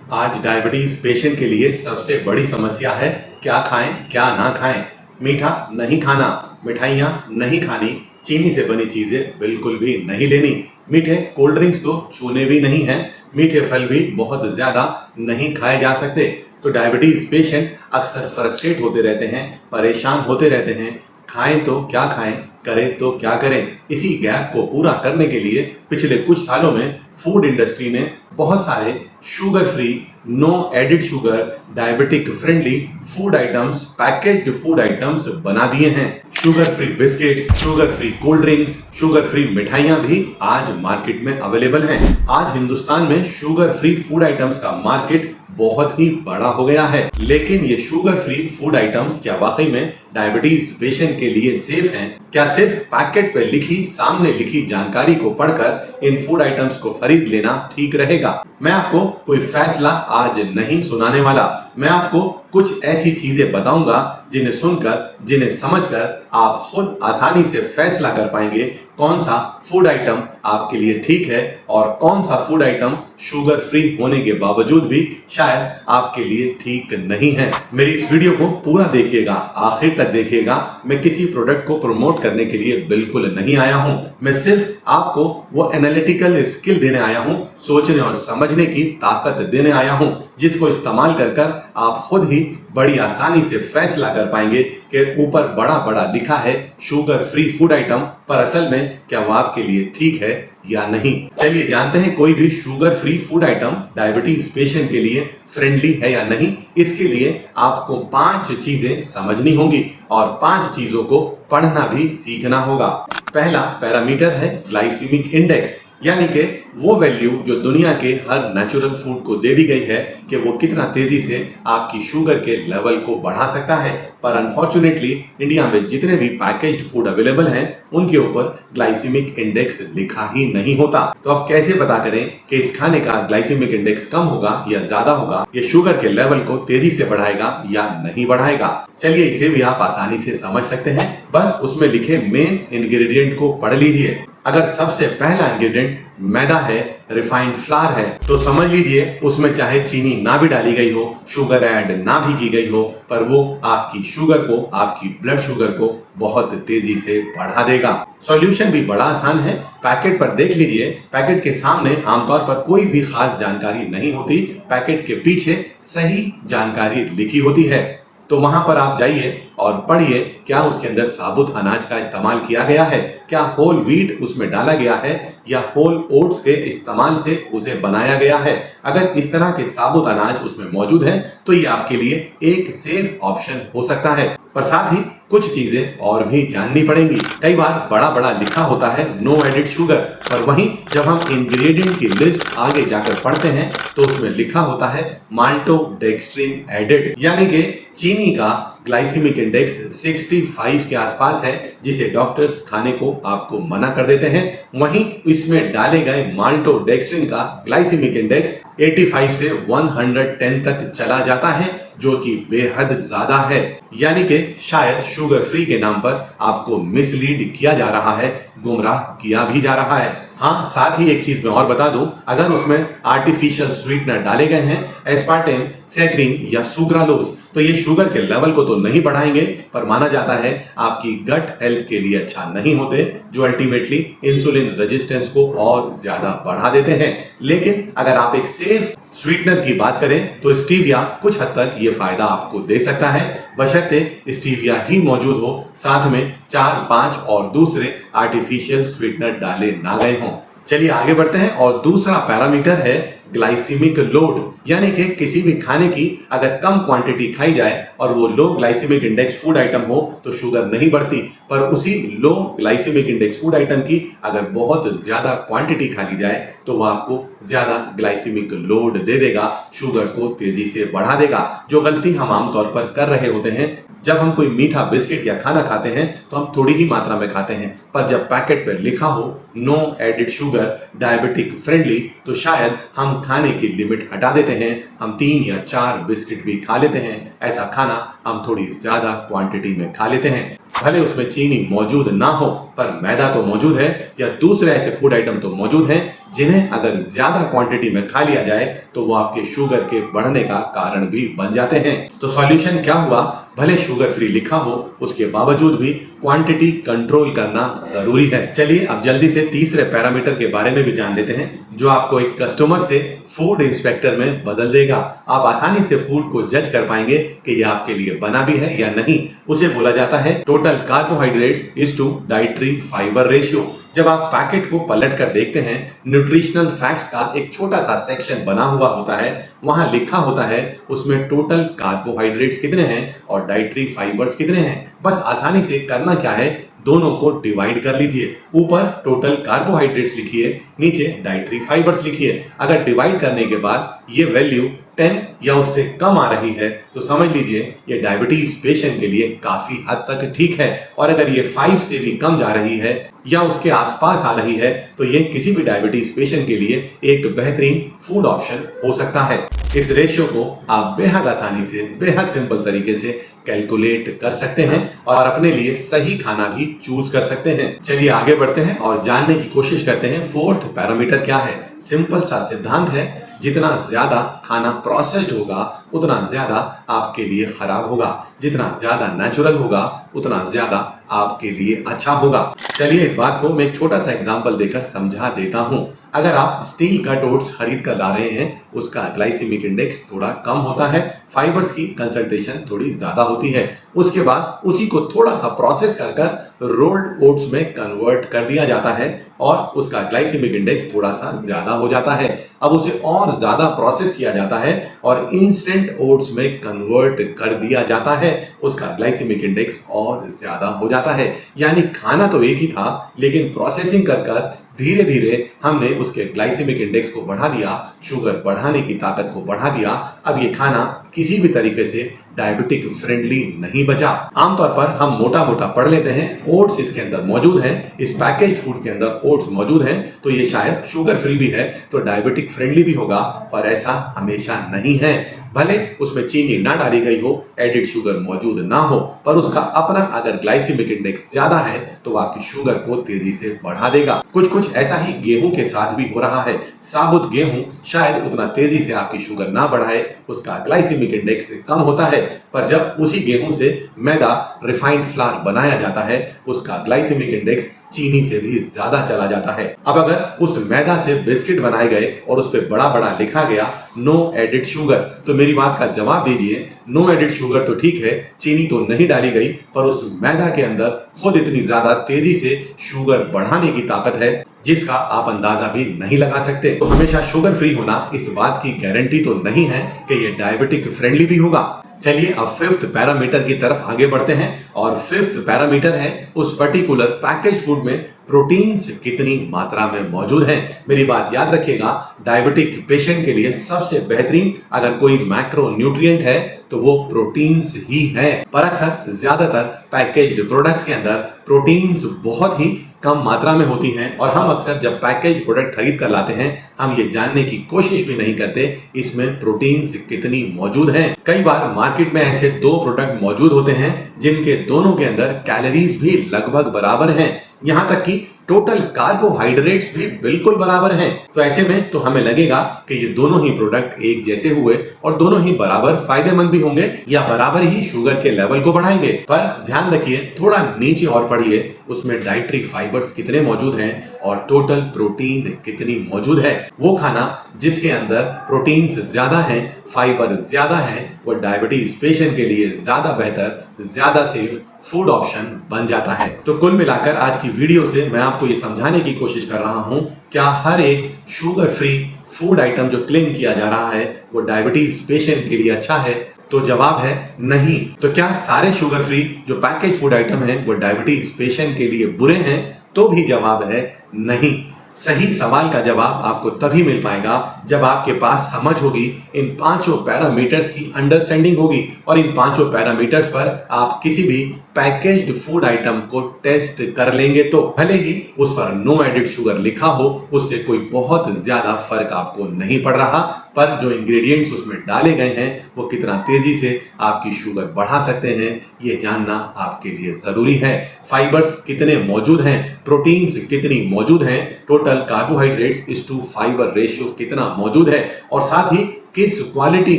आज diabetes patient के लिए सबसे बड़ी समस्या है क्या खाएं क्या ना खाएं। मीठा नहीं खाना, मिठाइयाँ नहीं खानी, चीनी से बनी चीजें बिल्कुल भी नहीं लेनी, मीठे कोल्ड ड्रिंक्स तो छूने भी नहीं हैं, मीठे फल भी बहुत ज्यादा नहीं खाए जा सकते। तो डायबिटीज पेशेंट अक्सर फ्रस्ट्रेट होते रहते हैं, परेशान होते रहते हैं, खाएं तो क्या खाएं, करें तो क्या करें। इसी गैप को पूरा करने के लिए पिछले कुछ सालों में फूड इंडस्ट्री ने बहुत सारे sugar free, no added sugar, diabetic friendly food items, packaged food items बना दिए हैं। Sugar free biscuits, sugar free cold drinks, sugar free मिठाइयां भी आज मार्केट में अवेलेबल हैं। आज हिंदुस्तान में शुगर फ्री फूड आइटम्स का मार्केट बहुत ही बड़ा हो गया है। लेकिन ये शुगर फ्री फूड आइटम्स क्या वाकई में डायबिटीज पेशेंट के लिए सेफ हैं? क्या सिर्फ पैकेट पे लिखी, सामने लिखी जानकारी को पढ़कर इन फूड आइटम्स को खरीद लेना ठीक रहेगा? मैं आपको कोई फैसला आज नहीं सुनाने वाला। मैं आपको कुछ ऐसी चीजें बताऊंगा जिन्हें सुनकर, जिन्हें समझकर आप खुद आसानी से फैसला कर पाएंगे कौन सा फूड आइटम आपके लिए ठीक है और कौन सा फूड आइटम शुगर फ्री होने के बावजूद भी शायद आपके लिए ठीक नहीं है। मेरी इस वीडियो को पूरा देखिएगा, आखिर तक देखिएगा। मैं किसी प्रोडक्ट को प्रमोट करने के लिए बिल्कुल नहीं आया हूं। मैं सिर्फ आपको वो एनालिटिकल स्किल देने आया हूं, सोचने और समझने की ताकत देने आया हूं, जिसको इस्तेमाल कर आप खुद ही बड़ी आसानी से फैसला कर पाएंगे कि ऊपर बड़ा बड़ा लिखा है शुगर फ्री फूड आइटम, पर असल में क्या वो आपके लिए ठीक है या नहीं। चलिए जानते हैं कोई भी sugar free food item diabetes patient के लिए फ्रेंडली है या नहीं। इसके लिए आपको 5 चीजें समझनी होंगी और 5 चीजों को पढ़ना भी सीखना होगा। पहला पैरामीटर है ग्लाइसीमिक इंडेक्स, यानी कि वो वैल्यू जो दुनिया के हर नेचुरल फूड को दे दी गई है कि वो कितना तेजी से आपकी शुगर के लेवल को बढ़ा सकता है। पर अनफॉर्चुनेटली इंडिया में जितने भी पैकेज्ड फूड अवेलेबल हैं उनके ऊपर ग्लाइसीमिक इंडेक्स लिखा ही नहीं होता। तो अब कैसे पता करें कि इस खाने का ग्लाइसीमिक इंडेक्स कम होगा या ज्यादा होगा, ये शुगर के लेवल को तेजी से बढ़ाएगा या नहीं बढ़ाएगा? चलिए इसे भी आप आसानी से समझ सकते हैं। बस उसमें लिखे मेन इंग्रेडिएंट को पढ़ लीजिए। अगर सबसे पहला इंग्रेडिएंट मैदा है, रिफाइंड फ्लावर है, तो समझ लीजिए उसमें चाहे चीनी ना भी डाली गई हो, शुगर ऐड ना भी की गई हो, पर वो आपकी शुगर को, आपकी ब्लड शुगर को बहुत तेजी से बढ़ा देगा। सॉल्यूशन भी बड़ा आसान है। पैकेट पर देख लीजिए, पैकेट के सामने आमतौर पर कोई भी खास जानकारी नहीं होती, पैकेट के पीछे सही जानकारी लिखी होती है। तो वहां पर आप जाइए और पढ़िए क्या उसके अंदर साबुत अनाज का इस्तेमाल किया गया है, क्या होल व्हीट उसमें डाला गया है या होल ओट्स के इस्तेमाल से उसे बनाया गया है। अगर इस तरह के साबुत अनाज उसमें मौजूद हैं तो ये आपके लिए एक सेफ ऑप्शन हो सकता है। पर साथ ही कुछ चीजें और भी जाननी पड़ेंगी। कई बार बड़ा बड़ा लिखा होता है नो एडिड शुगर, पर वहीं जब हम इंग्रेडिएंट की लिस्ट आगे जाकर पढ़ते हैं तो उसमें लिखा होता है माल्टोडेक्स्ट्रिन एडेड, यानी कि चीनी का ग्लाइसीमिक इंडेक्स 65 के आसपास है, जिसे डॉक्टर्स खाने को आपको मना कर देते हैं। वहीं इसमें डाले गए माल्टोडेक्स्ट्रिन का ग्लाइसीमिक इंडेक्स 85 से 110 तक चला जाता है, जो कि बेहद ज्यादा है। यानी कि शायद शुगर फ्री के नाम पर आपको मिसलीड किया जा रहा है, गुमराह किया भी जा रहा है। हाँ, साथ ही एक चीज मैं और बता दूं, अगर उसमें आर्टिफिशियल स्वीटनर डाले गए हैं, एस्पार्टेम, सैक्रिन या सुक्रालोज, तो ये शुगर के लेवल को तो नहीं बढ़ाएंगे, पर माना जाता है आपकी गट हेल्थ के लिए अच्छा नहीं होते, जो अल्टीमेटली इंसुलिन रेजिस्टेंस को और ज्यादा बढ़ा देते हैं। लेकिन अगर आप एक सेफ स्वीटनर की बात करें तो स्टीविया कुछ हद तक ये फायदा आपको दे सकता है, बशर्ते स्टीविया ही मौजूद हो, साथ में 4-5 और दूसरे आर्टिफिशियल स्वीटनर डाले ना गए हों। चलिए आगे बढ़ते हैं और दूसरा पैरामीटर है ग्लाइसीमिक लोड, यानी कि किसी भी खाने की अगर कम क्वांटिटी खाई जाए और वो लो ग्लाइसीमिक इंडेक्स फूड आइटम हो तो शुगर नहीं बढ़ती, पर उसी लो ग्लाइसीमिक इंडेक्स फूड आइटम की अगर बहुत ज्यादा क्वांटिटी खा ली जाए तो वो आपको ज्यादा ग्लाइसीमिक लोड दे देगा, शुगर को तेजी से बढ़ा देगा। जो गलती हम आमतौर पर कर रहे होते हैं, जब हम कोई मीठा बिस्किट या खाना खाते हैं तो हम थोड़ी ही मात्रा में खाते हैं, पर जब पैकेट पर लिखा हो no added sugar, diabetic friendly, तो शायद हम खाने की लिमिट हटा देते हैं, हम 3 या 4 बिस्किट भी खा लेते हैं। ऐसा खाना हम थोड़ी ज्यादा क्वांटिटी में खा लेते हैं, भले उसमें चीनी मौजूद ना हो, पर मैदा तो मौजूद है या दूसरे ऐसे फूड आइटम तो मौजूद हैं जिन्हें अगर ज्यादा क्वांटिटी में खा लिया जाए तो वो आपके शुगर के बढ़ने का कारण भी बन जाते हैं। तो सॉल्यूशन क्या हुआ, भले शुगर फ्री लिखा हो उसके बावजूद भी क्वांटिटी कंट्रोल करना जरूरी है। चलिए अब जल्दी से तीसरे पैरामीटर के बारे में भी जान लेते हैं जो आपको एक कस्टमर से फूड इंस्पेक्टर में बदल देगा। आप आसानी से फूड को जज कर पाएंगे कि ये आपके लिए बना भी है या नहीं। उसे बोला जाता है total carbohydrates is to dietary fibre ratio. जब आप पैकेट को पलट कर देखते हैं, न्यूट्रिशनल फैक्ट्स का एक छोटा सा सेक्शन बना हुआ होता है, वहां लिखा होता है उसमें टोटल कार्बोहाइड्रेट्स कितने हैं और डाइटरी फाइबर्स कितने हैं। बस आसानी से करना क्या है, दोनों को डिवाइड कर लीजिए। ऊपर टोटल कार्बोहाइड्रेट्स लिखिए, नीचे डाइटरी फाइबर्स लिखिए। अगर डिवाइड करने के बाद ये वैल्यू 10 या उससे कम आ रही है तो समझ लीजिए ये डायबिटीज पेशेंट के लिए काफी हद तक ठीक है, और अगर ये 5 से भी कम जा रही है या उसके आसपास आ रही है तो ये किसी भी डायबिटीज पेशेंट के लिए एक बेहतरीन फूड ऑप्शन हो सकता है। इस रेशियो को आप बेहद आसानी से, बेहद सिंपल तरीके से कैलकुलेट कर सकते हैं और अपने लिए सही खाना भी चूज कर सकते हैं। चलिए आगे बढ़ते हैं और जानने की कोशिश करते हैं फोर्थ पैरामीटर क्या है। सिंपल सा सिद्धांत है, जितना ज्यादा खाना प्रोसेस्ड होगा उतना ज्यादा आपके लिए खराब होगा, जितना ज्यादा नेचुरल होगा उतना ज्यादा आपके लिए अच्छा होगा। चलिए इस बात को मैं एक छोटा सा एग्जांपल देकर समझा देता हूं। अगर आप स्टील कट ओट्स खरीद कर ला रहे हैं, उसका ग्लाइसेमिक इंडेक्स थोड़ा कम होता है, फाइबर्स की कंसंट्रेशन थोड़ी ज्यादा होती है। उसके बाद उसी को थोड़ा सा प्रोसेस कर रोल्ड ओट्स में कन्वर्ट कर दिया जाता है और उसका ग्लाइसेमिक इंडेक्स थोड़ा सा ज्यादा हो जाता है। अब उसे और ज्यादा प्रोसेस किया जाता है और इंस्टेंट ओट्स में कन्वर्ट कर दिया जाता है, उसका ग्लाइसेमिक इंडेक्स और ज्यादा हो जाता है। यानी खाना तो एक ही था, लेकिन प्रोसेसिंग कर धीरे धीरे हमने उसके ग्लाइसेमिक इंडेक्स को बढ़ा दिया, शुगर बढ़ाने की ताकत को बढ़ा दिया। अब ये खाना किसी भी तरीके से डायबिटिक फ्रेंडली नहीं बचा। आमतौर पर हम मोटा मोटा पढ़ लेते हैं ओट्स इसके अंदर मौजूद हैं, इस पैकेज्ड फूड के अंदर ओट्स मौजूद हैं, तो ये शायद शुगर फ्री भी है तो डायबिटिक फ्रेंडली भी होगा, पर ऐसा हमेशा नहीं है। भले उसमें चीनी ना डाली गई हो, एडिड शुगर मौजूद ना हो, पर उसका अपना अगर ग्लाइसेमिक इंडेक्स ज्यादा है तो वो आपकी शुगर को तेजी से बढ़ा देगा। कुछ ऐसा ही गेहूं के साथ भी हो रहा है। साबुत गेहूं शायद उतना तेजी से आपकी शुगर ना बढ़ाए, उसका ग्लाइसेमिक इंडेक्स कम होता है, पर जब उसी गेहूं से मैदा रिफाइंड फ्लावर बनाया जाता है उसका ग्लाइसेमिक इंडेक्स चीनी से भी ज्यादा चला जाता है। अब अगर उस मैदा से बिस्किट बनाए गए और उस पर बड़ा बड़ा लिखा गया नो एडिड शुगर, तो मेरी बात का जवाब दीजिए, नो एडिड शुगर तो ठीक है, चीनी तो नहीं डाली गई, पर उस मैदा के अंदर खुद इतनी ज्यादा तेजी से शुगर बढ़ाने की ताकत है जिसका आप अंदाजा भी नहीं लगा सकते। तो हमेशा शुगर फ्री होना इस बात की गारंटी तो नहीं है कि ये डायबिटिक फ्रेंडली भी होगा। चलिए अब फिफ्थ पैरामीटर की तरफ आगे बढ़ते हैं और फिफ्थ पैरामीटर है उस पर्टिकुलर पैकेज फूड में प्रोटीन्स कितनी मात्रा में मौजूद हैं। मेरी बात याद रखिएगा, डायबिटिक पेशेंट के लिए सबसे बेहतरीन अगर कोई मैक्रो न्यूट्रिएंट है तो वो प्रोटीन्स ही है। पर अक्सर ज्यादातर पैकेज्ड प्रोडक्ट्स के अंदर प्रोटीन्स बहुत ही कम मात्रा में होती हैं और हम अक्सर जब पैकेज प्रोडक्ट खरीद कर लाते हैं हम ये जानने की कोशिश भी नहीं करते इसमें प्रोटीन्स कितनी मौजूद हैं। कई बार मार्केट में ऐसे 2 प्रोडक्ट मौजूद होते हैं जिनके दोनों के अंदर कैलोरीज भी लगभग बराबर हैं, यहां तक कि टोटल कार्बोहाइड्रेट्स भी बिल्कुल बराबर हैं। तो ऐसे में तो हमें लगेगा कि ये दोनों ही प्रोडक्ट एक जैसे हुए और दोनों ही बराबर फायदेमंद भी होंगे या बराबर ही शुगर के लेवल को बढ़ाएंगे। पर ध्यान रखिए, थोड़ा नीचे और पढ़िए, उसमें डाइटरी फाइबर्स कितने मौजूद हैं और टोटल प्रोटीन कितनी मौजूद है। वो खाना जिसके अंदर प्रोटीन्स ज्यादा हैं, फाइबर ज्यादा है, वो डायबिटीज पेशेंट के लिए ज्यादा बेहतर, ज्यादा सेफ फूड ऑप्शन बन जाता है। तो कुल मिलाकर आज की वीडियो से मैं आपको ये समझाने की कोशिश कर रहा हूं, क्या हर एक शुगर फ्री फूड आइटम जो क्लेम किया जा रहा है वो डायबिटीज पेशेंट के लिए अच्छा है? तो जवाब है नहीं। तो क्या सारे शुगर फ्री जो पैकेज फूड आइटम हैं वो डायबिटीज पेशेंट के लिए बुरे हैं? तो भी जवाब है नहीं। सही सवाल का जवाब आपको तभी मिल पाएगा जब आपके पास समझ होगी, इन 5 पैरामीटर्स की अंडरस्टैंडिंग होगी और इन 5 पैरामीटर्स पर आप किसी भी पैकेज्ड फूड आइटम को टेस्ट कर लेंगे तो भले ही उस पर नो एडिड शुगर लिखा हो, उससे कोई बहुत ज्यादा फर्क आपको नहीं पड़ रहा, पर जो इंग्रेडिएंट्स उसमें डाले गए हैं वो कितना तेजी से आपकी शुगर बढ़ा सकते हैं ये जानना आपके लिए जरूरी है। फाइबर्स कितने मौजूद हैं, प्रोटीन्स कितनी मौजूद हैं, टोटल कार्बोहाइड्रेट्स इस टू फाइबर रेशियो कितना मौजूद है और साथ ही किस क्वालिटी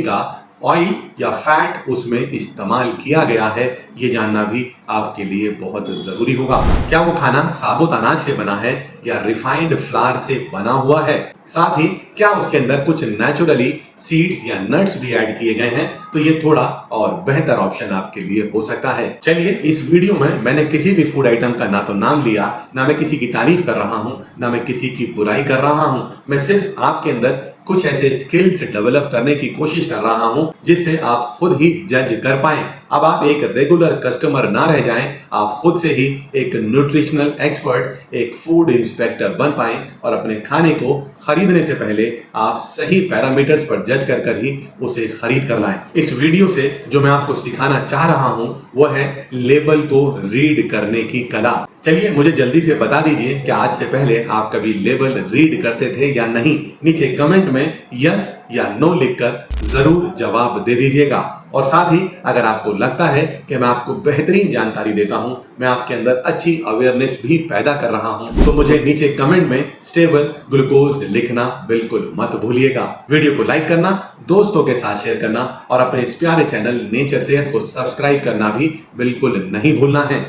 का ऑयल या फैट उसमें इस्तेमाल किया गया है ये जानना भी आपके लिए बहुत जरूरी होगा। क्या वो खाना साबुत अनाज से बना है या रिफाइंड फ्लावर से बना हुआ है, साथ ही क्या उसके अंदर कुछ नेचुरली सीड्स या नट्स भी ऐड किए गए हैं, तो ये थोड़ा और बेहतर ऑप्शन आपके लिए हो सकता है। चलिए, इस वीडियो में मैंने किसी भी फूड आइटम का ना तो नाम लिया, ना मैं किसी की तारीफ कर रहा हूं, ना मैं किसी की बुराई कर रहा हूं। मैं सिर्फ आपके अंदर कुछ ऐसे स्किल्स डेवलप करने की कोशिश कर रहा हूं जिससे आप खुद ही जज कर पाएं। अब आप एक रेगुलर कस्टमर ना रह जाएं, आप खुद से ही एक न्यूट्रिशनल एक्सपर्ट, एक फूड इंस्पेक्टर बन पाएं और अपने खाने को खरीदने से पहले आप सही पैरामीटर्स पर जज कर कर ही उसे खरीद कर लाएं। इस वीडियो से जो मैं आपको सिखाना चाह रहा हूं वो है लेबल को रीड करने की कला। चलिए, मुझे जल्दी से बता दीजिए कि आज से पहले आप कभी लेबल रीड करते थे या नहीं। नीचे कमेंट में यस या नो लिखकर जरूर जवाब दे दीजिएगा। और साथ ही अगर आपको लगता है कि मैं आपको बेहतरीन जानकारी देता हूं, मैं आपके अंदर अच्छी अवेयरनेस भी पैदा कर रहा हूं, तो मुझे नीचे कमेंट में स्टेबल ग्लूकोज लिखना बिल्कुल मत भूलिएगा। वीडियो को लाइक करना, दोस्तों के साथ शेयर करना और अपने इस प्यारे चैनल नेचर सेहत को सब्सक्राइब करना भी बिल्कुल नहीं भूलना है।